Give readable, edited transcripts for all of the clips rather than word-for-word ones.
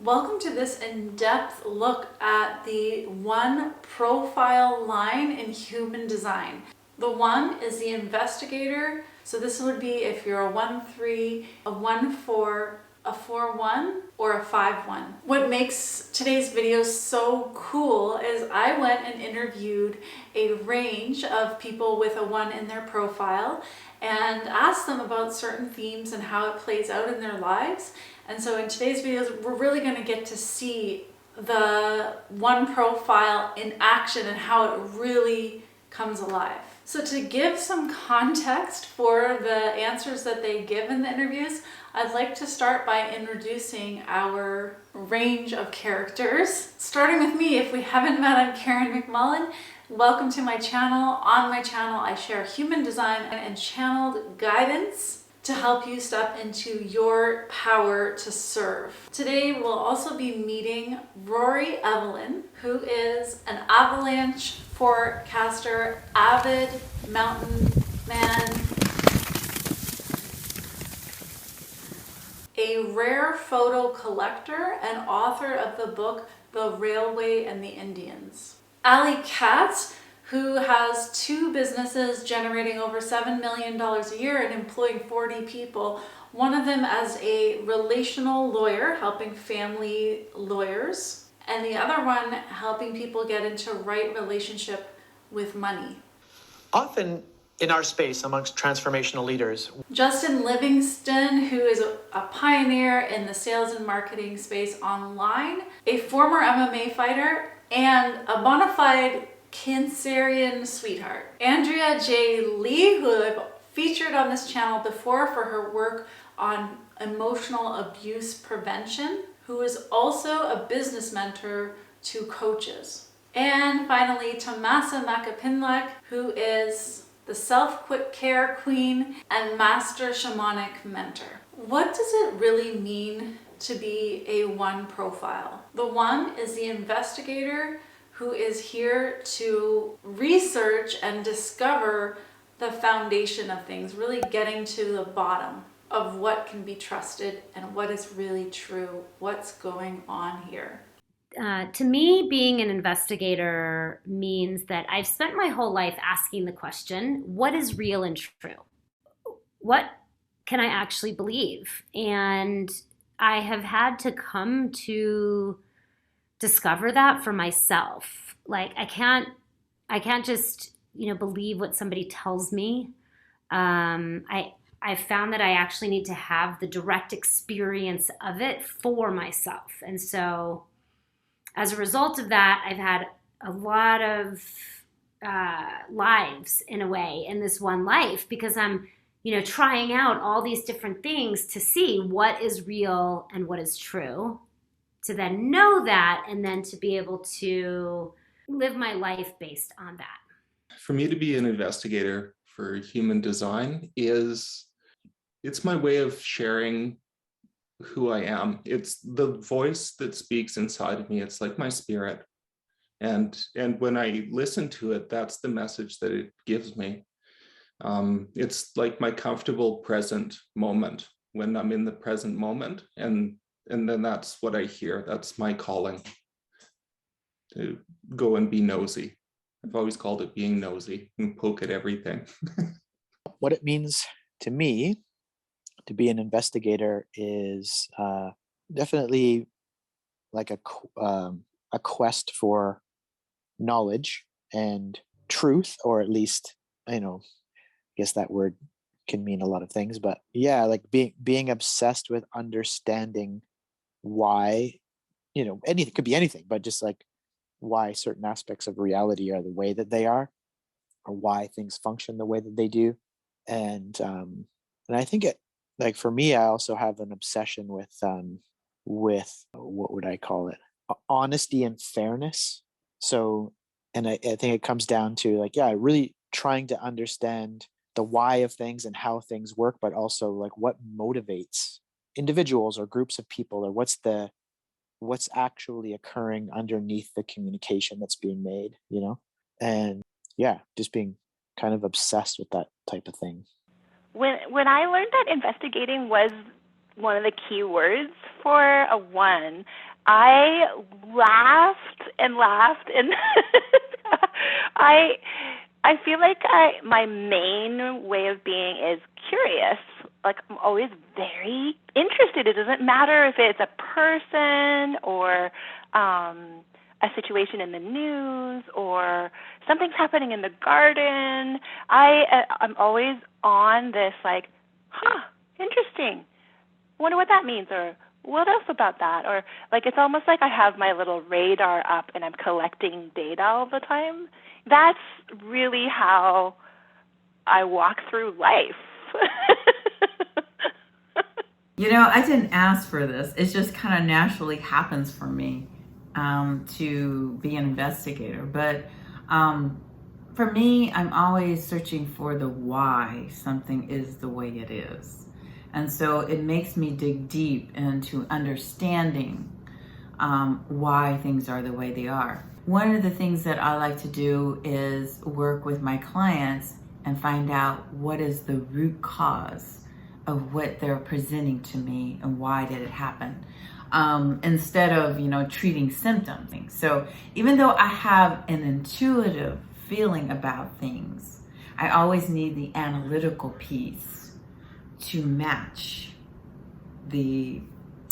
Welcome to this in-depth look at the one profile line in human design. The one is the investigator. So this would be if you're a 1-3, a 1-4, a 4-1, or a 5-1. What makes today's video so cool is I went and interviewed a range of people with a 1 in their profile and asked them about certain themes and how it plays out in their lives. And so in today's videos, we're really going to get to see the one profile in action and how it really comes alive. So to give some context for the answers that they give in the interviews, I'd like to start by introducing our range of characters. Starting with me, if we haven't met, I'm Karen McMullen. Welcome to my channel. On my channel, I share human design and channeled guidance to help you step into your power to serve. Today, we'll also be meeting Rory Evelyn, who is an avalanche forecaster, avid mountain man, a rare photo collector, and author of the book, The Railway and the Indians. Ali Katz, who has 2 businesses generating over $7 million a year and employing 40 people. One of them as a relational lawyer, helping family lawyers, and the other one helping people get into right relationship with money. Often in our space amongst transformational leaders. Justin Livingston, who is a pioneer in the sales and marketing space online, a former MMA fighter, and a bona fide Cancerian sweetheart. Andrea J. Lee, who I've featured on this channel before for her work on emotional abuse prevention, who is also a business mentor to coaches. And finally, Tomasa Makapinlek, who is the self-care queen and master shamanic mentor. What does it really mean to be a 1 profile? The 1 is the investigator, who is here to research and discover the foundation of things, really getting to the bottom of what can be trusted and what is really true, what's going on here. To me, being an investigator means that I've spent my whole life asking the question, what is real and true? What can I actually believe? And I have had to come to discover that for myself. Like I can't just, believe what somebody tells me. I found that I actually need to have the direct experience of it for myself. And so as a result of that, I've had a lot of lives in a way in this one life because I'm, trying out all these different things to see what is real and what is true, to then know that and then to be able to live my life based on that. For me to be an investigator for human design it's my way of sharing who I am. It's the voice that speaks inside of me. It's like my spirit. And when I listen to it, that's the message that it gives me. It's like my comfortable present moment when I'm in the present moment. And then that's what I hear. That's my calling, to go and be nosy. I've always called it being nosy and poke at everything. What it means to me to be an investigator is definitely like a quest for knowledge and truth, or at least, I guess that word can mean a lot of things, but yeah, like being obsessed with understanding why, anything could be anything, but just like why certain aspects of reality are the way that they are, or why things function the way that they do. And I think it, like for me, I also have an obsession with what would I call it? Honesty and fairness. So, and I think it comes down to like, yeah, really trying to understand the why of things and how things work, but also like what motivates individuals or groups of people, or what's actually occurring underneath the communication that's being made, and yeah, just being kind of obsessed with that type of thing. When I learned that investigating was one of the key words for a 1, I laughed and laughed, and I feel like my main way of being is curious. Like, I'm always very interested. It doesn't matter if it's a person or a situation in the news or something's happening in the garden. I'm always on this, like, interesting. Wonder what that means, or what else about that? Or, like, it's almost like I have my little radar up and I'm collecting data all the time. That's really how I walk through life. I didn't ask for this. It just kind of naturally happens for me to be an investigator. But for me, I'm always searching for the why something is the way it is. And so it makes me dig deep into understanding why things are the way they are. One of the things that I like to do is work with my clients and find out what is the root cause of what they're presenting to me and why did it happen, instead of treating symptoms. So even though I have an intuitive feeling about things, I always need the analytical piece to match the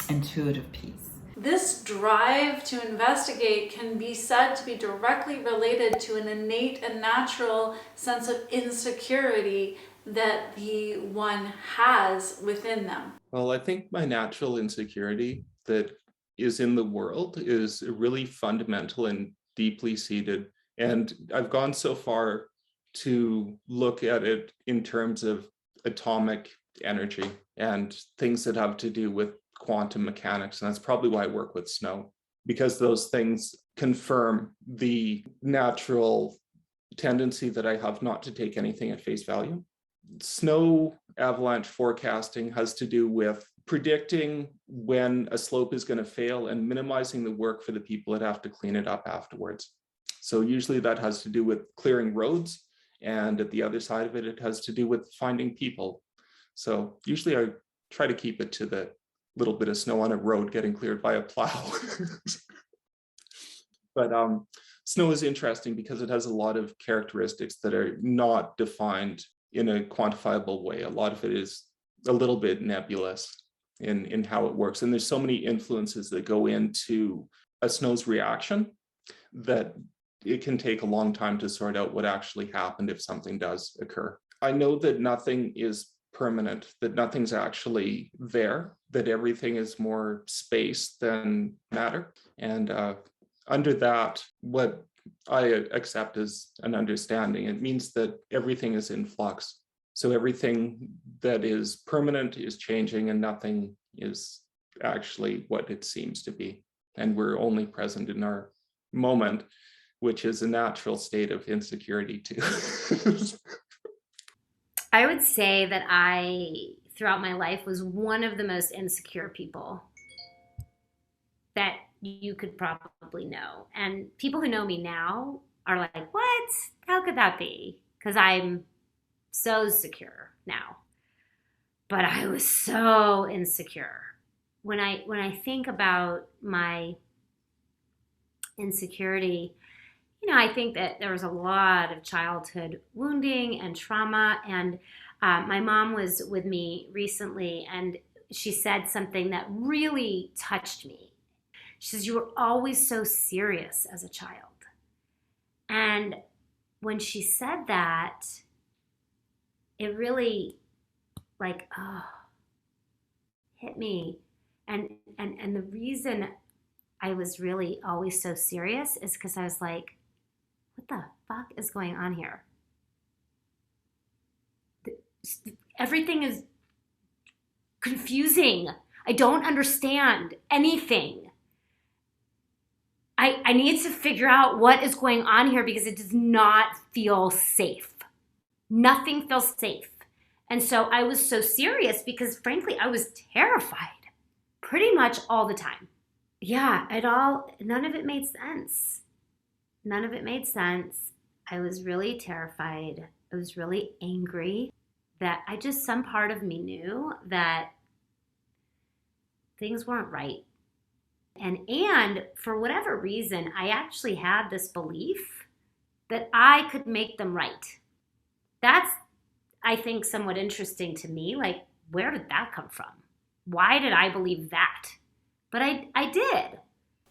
intuitive piece. This drive to investigate can be said to be directly related to an innate and natural sense of insecurity that the one has within them. Well, I think my natural insecurity that is in the world is really fundamental and deeply seated. And I've gone so far to look at it in terms of atomic energy and things that have to do with quantum mechanics. And that's probably why I work with snow, because those things confirm the natural tendency that I have not to take anything at face value. Snow avalanche forecasting has to do with predicting when a slope is going to fail and minimizing the work for the people that have to clean it up afterwards. So usually that has to do with clearing roads, and at the other side of it, it has to do with finding people. So usually I try to keep it to the little bit of snow on a road getting cleared by a plow. But snow is interesting because it has a lot of characteristics that are not defined in a quantifiable way. A lot of it is a little bit nebulous in how it works. And there's so many influences that go into a snow's reaction that it can take a long time to sort out what actually happened if something does occur. I know that nothing is permanent, that nothing's actually there, that everything is more space than matter. And under that, what I accept as an understanding, it means that everything is in flux. So everything that is permanent is changing, and nothing is actually what it seems to be. And we're only present in our moment, which is a natural state of insecurity too. I would say that I, throughout my life, was one of the most insecure people that you could probably know. And people who know me now are like, what? How could that be? Because I'm so secure now. But I was so insecure. When I think about my insecurity, I think that there was a lot of childhood wounding and trauma. And my mom was with me recently, and she said something that really touched me. She says, "You were always so serious as a child." And when she said that, it really hit me. And the reason I was really always so serious is because I was like, what the fuck is going on here? Everything is confusing. I don't understand anything. I need to figure out what is going on here because it does not feel safe. Nothing feels safe. And so I was so serious because frankly, I was terrified pretty much all the time. Yeah, none of it made sense. None of it made sense. I was really terrified. I was really angry that some part of me knew that things weren't right. And for whatever reason, I actually had this belief that I could make them right. That's, I think, somewhat interesting to me. Like, where did that come from? Why did I believe that? But I did.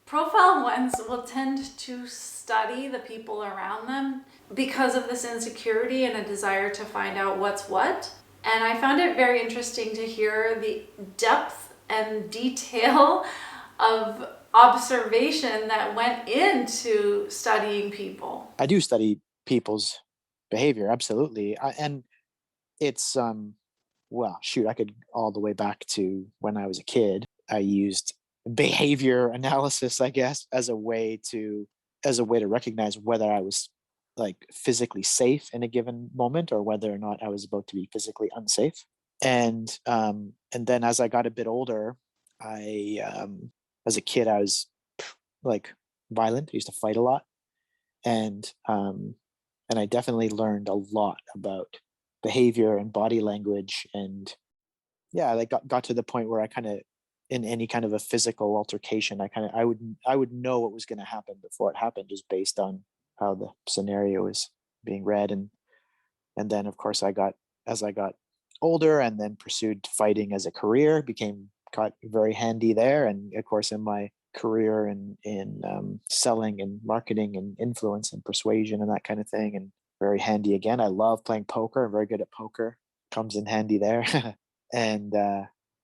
Profile ones will tend to study the people around them because of this insecurity and a desire to find out what's what. And I found it very interesting to hear the depth and detail of observation that went into studying people. I do study people's behavior, absolutely. And it's, well, shoot, I could all the way back to when I was a kid. I used behavior analysis, I guess, as a way to recognize whether I was like physically safe in a given moment or whether or not I was about to be physically unsafe. And then as I got a bit older, as a kid, I was like violent. I used to fight a lot, and I definitely learned a lot about behavior and body language. And yeah, I got to the point where I kind of, in any kind of a physical altercation, I would know what was going to happen before it happened, just based on how the scenario is being read. And then of course as I got older and then pursued fighting as a career, got very handy there. And of course in my career in selling and marketing and influence and persuasion and that kind of thing, and very handy again. I love playing poker. I'm very good at poker. Comes in handy there. And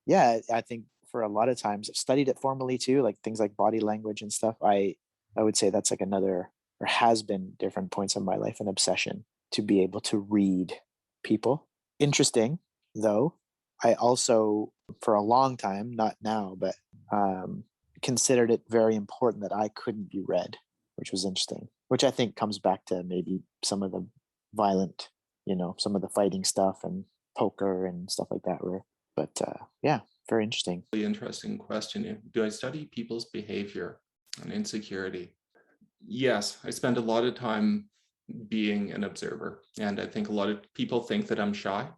yeah, I think for a lot of times I've studied it formally too, like things like body language and stuff. I would say that's like another, or has been different points in my life, an obsession to be able to read people. Interesting though, I also for a long time, not now, but considered it very important that I couldn't be read, which was interesting, which I think comes back to maybe some of the violent, some of the fighting stuff and poker and stuff like that but yeah, very interesting. Really interesting question. Do I study people's behavior and insecurity? Yes, I spend a lot of time being an observer, and I think a lot of people think that I'm shy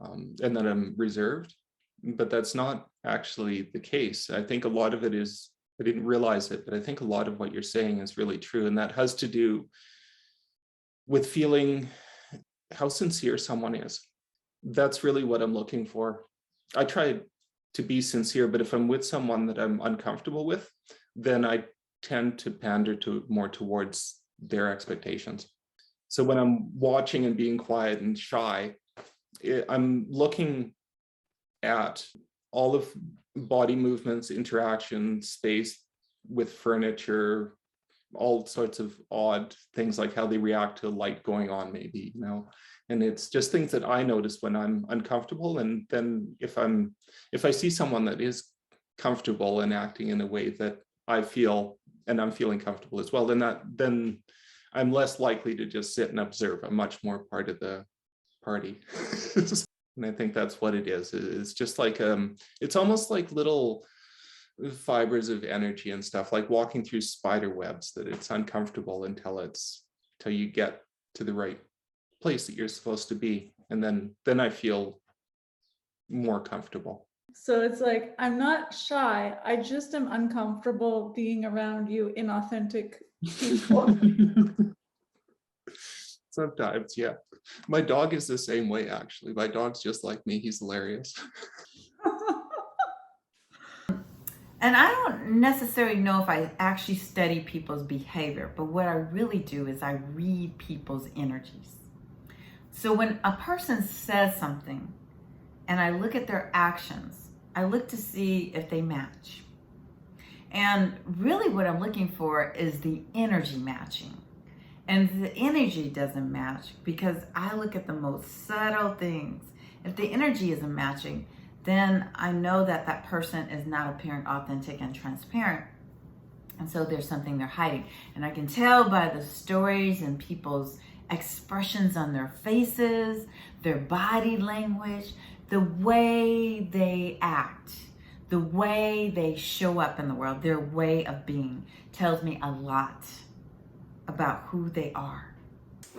and that I'm reserved, but that's not actually the case. I think a lot of it is, I didn't realize it, but I think a lot of what you're saying is really true, and that has to do with feeling how sincere someone is. That's really what I'm looking for. I try to be sincere, but if I'm with someone that I'm uncomfortable with, then I tend to pander more towards their expectations. So when I'm watching and being quiet and shy, I'm looking at all of body movements, interaction, space with furniture, all sorts of odd things, like how they react to light going on maybe, and it's just things that I notice when I'm uncomfortable. And then if I see someone that is comfortable and acting in a way that I feel, and I'm feeling comfortable as well, then I'm less likely to just sit and observe. I'm much more part of the party. And I think that's what it is. It's just like it's almost like little fibers of energy and stuff, like walking through spider webs, that it's uncomfortable until you get to the right place that you're supposed to be, and then I feel more comfortable. So it's like, I'm not shy, I just am uncomfortable being around you inauthentic people. Sometimes, yeah. My dog is the same way, actually. My dog's just like me. He's hilarious. And I don't necessarily know if I actually study people's behavior, but what I really do is I read people's energies. So when a person says something and I look at their actions, I look to see if they match. And really what I'm looking for is the energy matching. And if the energy doesn't match, because I look at the most subtle things, if the energy isn't matching, then I know that that person is not appearing authentic and transparent. And so there's something they're hiding. And I can tell by the stories and people's expressions on their faces, their body language, the way they act, the way they show up in the world, their way of being tells me a lot about who they are.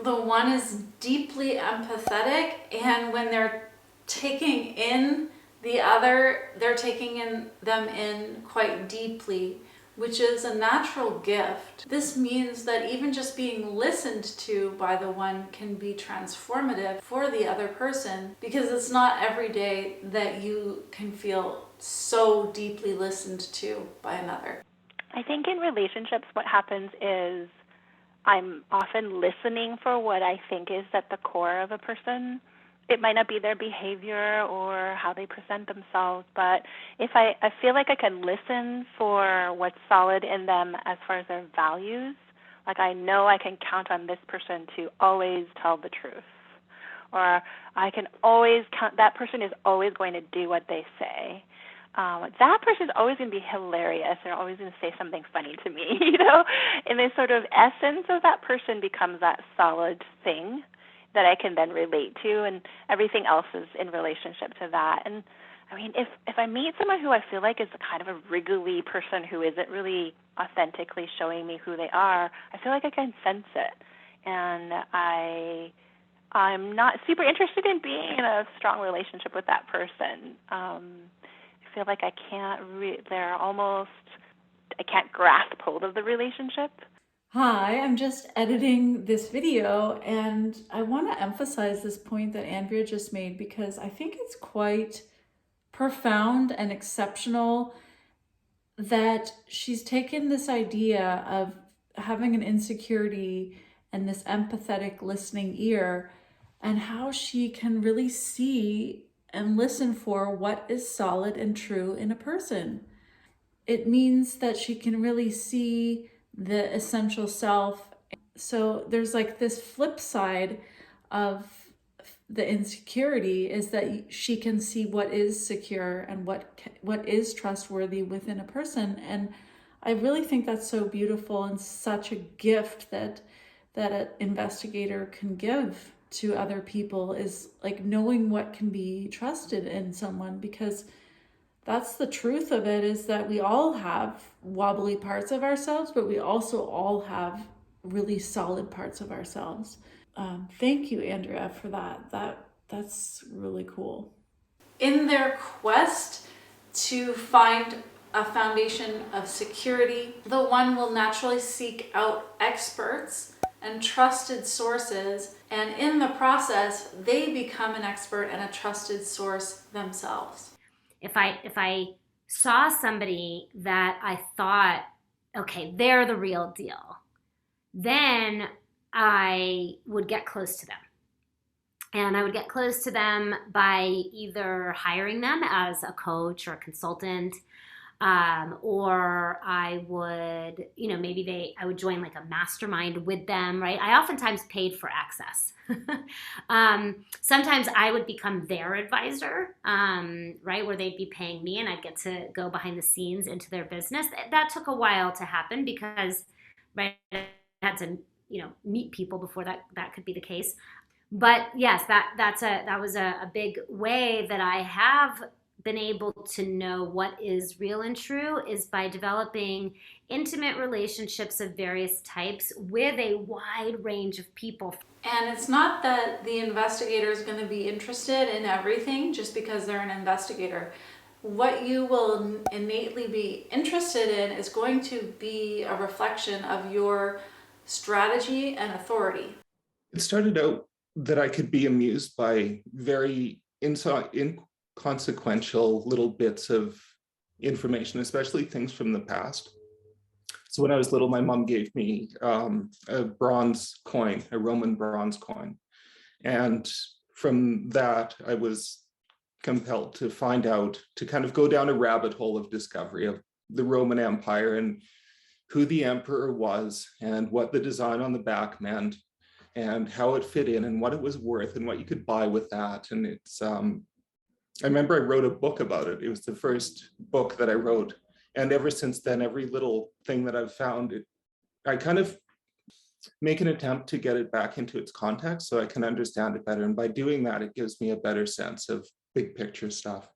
The one is deeply empathetic, and when they're taking in the other, they're taking them in quite deeply. which is a natural gift. This means that even just being listened to by the one can be transformative for the other person, because it's not every day that you can feel so deeply listened to by another. I think in relationships what happens is I'm often listening for what I think is at the core of a person. It might not be their behavior or how they present themselves, but if I feel like I can listen for what's solid in them as far as their values, like I know I can count on this person to always tell the truth, or I can always count, that person is always going to do what they say. That person is always going to be hilarious. They're always going to say something funny to me, you know? And the sort of essence of that person becomes that solid thing that I can then relate to, and everything else is in relationship to that. And I mean, if I meet someone who I feel like is kind of a wriggly person who isn't really authentically showing me who they are, I feel like I can sense it. And I'm not super interested in being in a strong relationship with that person. I feel like I can't I can't grasp hold of the relationship. Hi, I'm just editing this video, and I want to emphasize this point that Andrea just made, because I think it's quite profound and exceptional that she's taken this idea of having an insecurity and this empathetic listening ear, and how she can really see and listen for what is solid and true in a person. It means that she can really see the essential self. So there's like this flip side of the insecurity, is that she can see what is secure and what is trustworthy within a person. And I really think that's so beautiful and such a gift that an investigator can give to other people, is like knowing what can be trusted in someone, because that's the truth of it, is that we all have wobbly parts of ourselves, but we also all have really solid parts of ourselves. Thank you, Andrea, for that. That's really cool. In their quest to find a foundation of security, the one will naturally seek out experts and trusted sources, and in the process, they become an expert and a trusted source themselves. If I saw somebody that I thought, okay, they're the real deal, then I would get close to them. And I would get close to them by either hiring them as a coach or a consultant, or I would, I would join like a mastermind with them, right? I oftentimes paid for access. Sometimes I would become their advisor, right, where they'd be paying me and I'd get to go behind the scenes into their business. That took a while to happen because, right, I had to, meet people before that could be the case. But yes, that was a big way that I have been able to know what is real and true, is by developing intimate relationships of various types with a wide range of people. And it's not that the investigator is going to be interested in everything just because they're an investigator. What you will innately be interested in is going to be a reflection of your strategy and authority. It started out that I could be amused by very inconsequential little bits of information, especially things from the past. So when I was little, my mom gave me a bronze coin, a Roman bronze coin. And from that, I was compelled to find out, to kind of go down a rabbit hole of discovery of the Roman Empire and who the emperor was and what the design on the back meant and how it fit in and what it was worth and what you could buy with that. And it's, I remember I wrote a book about it. It was the first book that I wrote. And ever since then, every little thing that I've found, I kind of make an attempt to get it back into its context so I can understand it better. And by doing that, it gives me a better sense of big picture stuff.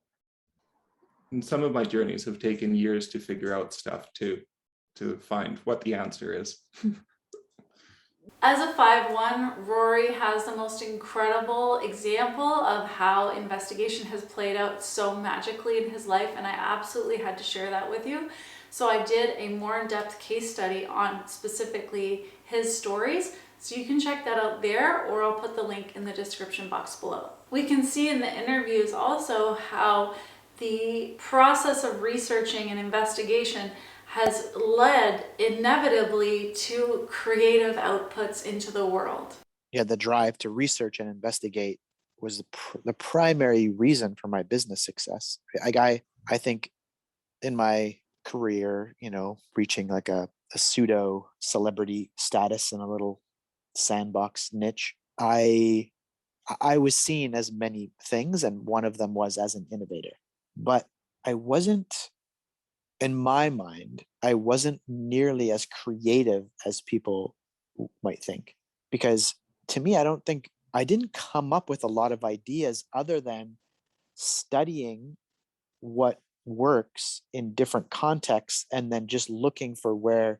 And some of my journeys have taken years to figure out stuff to find what the answer is. As a 5-1, Rory has the most incredible example of how investigation has played out so magically in his life, and I absolutely had to share that with you. So I did a more in-depth case study on specifically his stories. So you can check that out there, or I'll put the link in the description box below. We can see in the interviews also how the process of researching and investigation has led inevitably to creative outputs into the world. Yeah, the drive to research and investigate was the primary reason for my business success. I think in my career, reaching like a pseudo celebrity status in a little sandbox niche, I was seen as many things, and one of them was as an innovator. But in my mind, I wasn't nearly as creative as people might think. Because to me, I didn't come up with a lot of ideas other than studying what works in different contexts and then just looking for where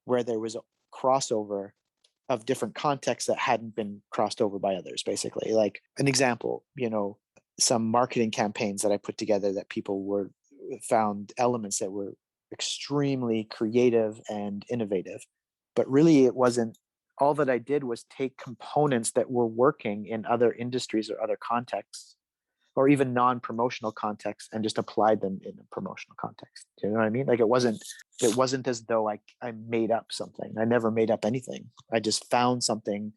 there was a crossover of different contexts that hadn't been crossed over by others. Basically, like an example, some marketing campaigns that I put together that people found elements that were extremely creative and innovative, but really it wasn't. All that I did was take components that were working in other industries or other contexts, or even non-promotional contexts, and just applied them in a promotional context. Do you know what I mean? Like it wasn't as though I made up something. I never made up anything. I just found something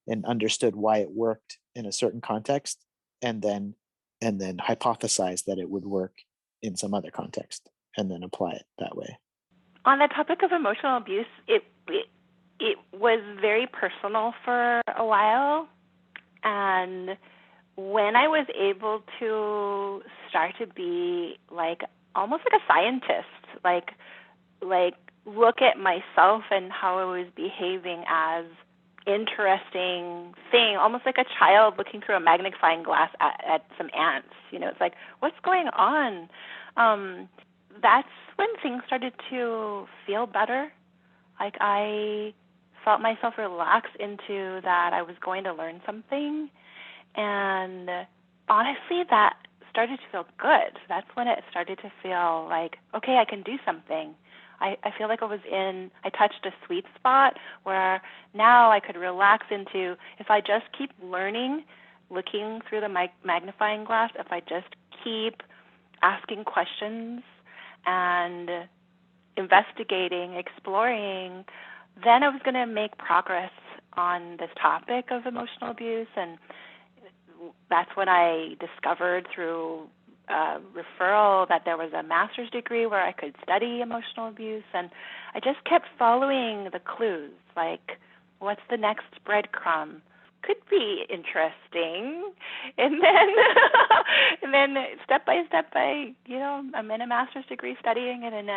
and understood why it worked in a certain context, and then hypothesized that it would work in some other context, and then apply it that way. On the topic of emotional abuse, it was very personal for a while, and when I was able to start to be almost like a scientist, like look at myself and how I was behaving as interesting thing, almost like a child looking through a magnifying glass at some ants. It's like, what's going on? That's when things started to feel better. Like I felt myself relax into that I was going to learn something. And honestly, that started to feel good. That's when it started to feel like, okay, I can do something. I feel like I touched a sweet spot where now I could relax into, if I just keep learning, looking through the magnifying glass, if I just keep asking questions and investigating, exploring, then I was going to make progress on this topic of emotional abuse. And that's when I discovered through referral that there was a master's degree where I could study emotional abuse. And I just kept following the clues, like what's the next breadcrumb? Could be interesting. And then step by step, I'm in a master's degree studying it, and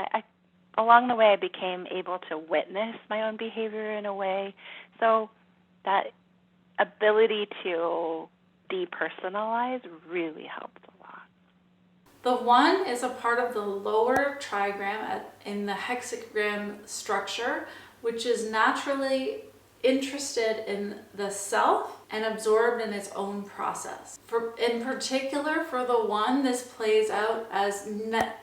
along the way I became able to witness my own behavior in a way. So that ability to depersonalize really helped a lot. The 1 is a part of the lower trigram in the hexagram structure, which is naturally interested in the self and absorbed in its own process. In particular, for the 1, this plays out as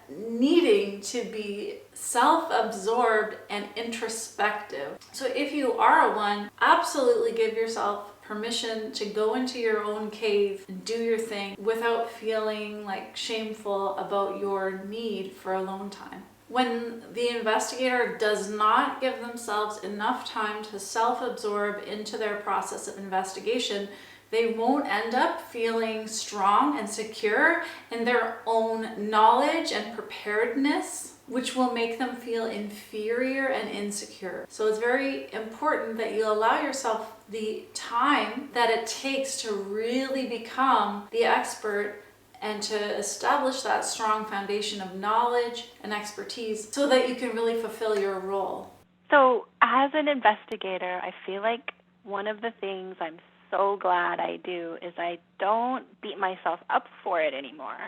needing to be self-absorbed and introspective. So if you are a 1, absolutely give yourself permission to go into your own cave and do your thing without feeling shameful about your need for alone time. When the investigator does not give themselves enough time to self-absorb into their process of investigation, they won't end up feeling strong and secure in their own knowledge and preparedness, which will make them feel inferior and insecure. So it's very important that you allow yourself the time that it takes to really become the expert and to establish that strong foundation of knowledge and expertise so that you can really fulfill your role. So as an investigator, I feel like one of the things I'm so glad I do is I don't beat myself up for it anymore.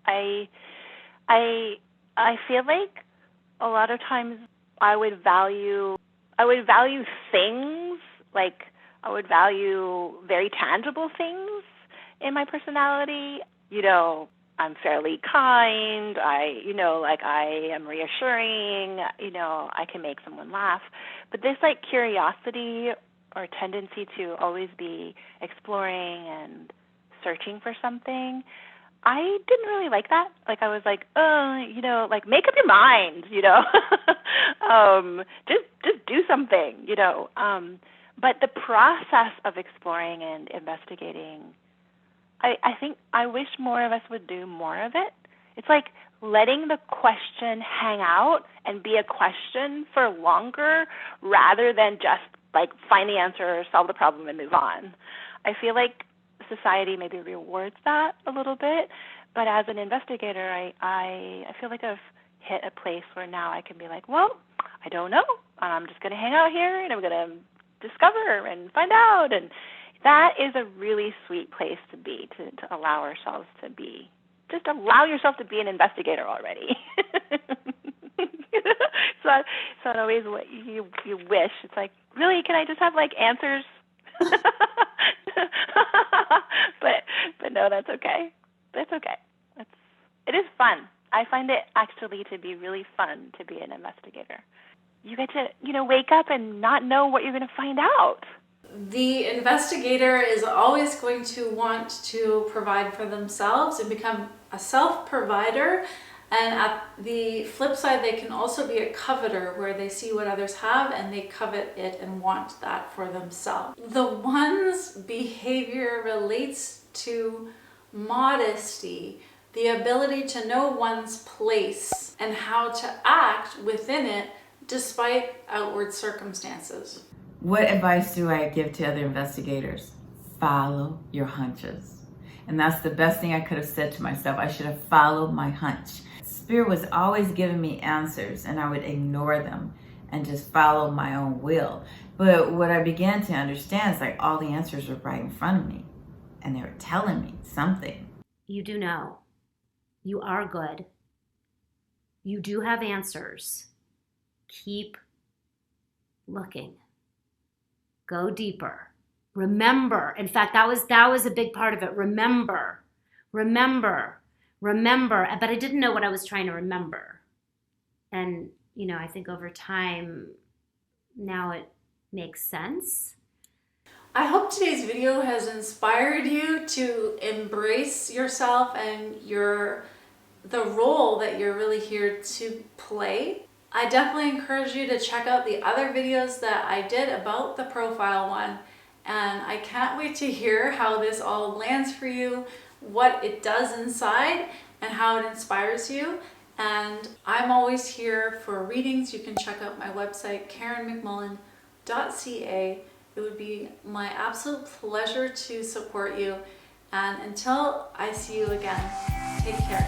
I feel like a lot of times I would value things, like I would value very tangible things in my personality, I'm fairly kind, I am reassuring, I can make someone laugh. But this like curiosity or tendency to always be exploring and searching for something, I didn't really like that. Like I was like, like make up your mind, just do something, But the process of exploring and investigating, I think I wish more of us would do more of it. It's like letting the question hang out and be a question for longer rather than just like find the answer, solve the problem, and move on. I feel like society maybe rewards that a little bit, but as an investigator, I feel like I've hit a place where now I can be like, well, I don't know. I'm just going to hang out here and I'm going to discover and find out. And that is a really sweet place to be, to allow ourselves to be. Just allow yourself to be an investigator already. So it's always what you wish. It's like, really, can I just have like answers? but no, that's okay. That's okay. It is fun. I find it actually to be really fun to be an investigator. You get to, wake up and not know what you're going to find out. The investigator is always going to want to provide for themselves and become a self-provider. And at the flip side, they can also be a coveter, where they see what others have and they covet it and want that for themselves. The one's behavior relates to modesty, the ability to know one's place and how to act within it despite outward circumstances. What advice do I give to other investigators? Follow your hunches. And that's the best thing I could have said to myself. I should have followed my hunch. Spirit was always giving me answers and I would ignore them and just follow my own will. But what I began to understand is like all the answers were right in front of me and they were telling me something. You do know. You are good. You do have answers. Keep looking. Go deeper. Remember. In fact, that was a big part of it. Remember. But I didn't know what I was trying to remember. And, I think over time, now it makes sense. I hope today's video has inspired you to embrace yourself and the role that you're really here to play. I definitely encourage you to check out the other videos that I did about the profile one. And I can't wait to hear how this all lands for you, what it does inside, and how it inspires you. And I'm always here for readings. You can check out my website, KarenMcMullen.ca. It would be my absolute pleasure to support you. And until I see you again, take care.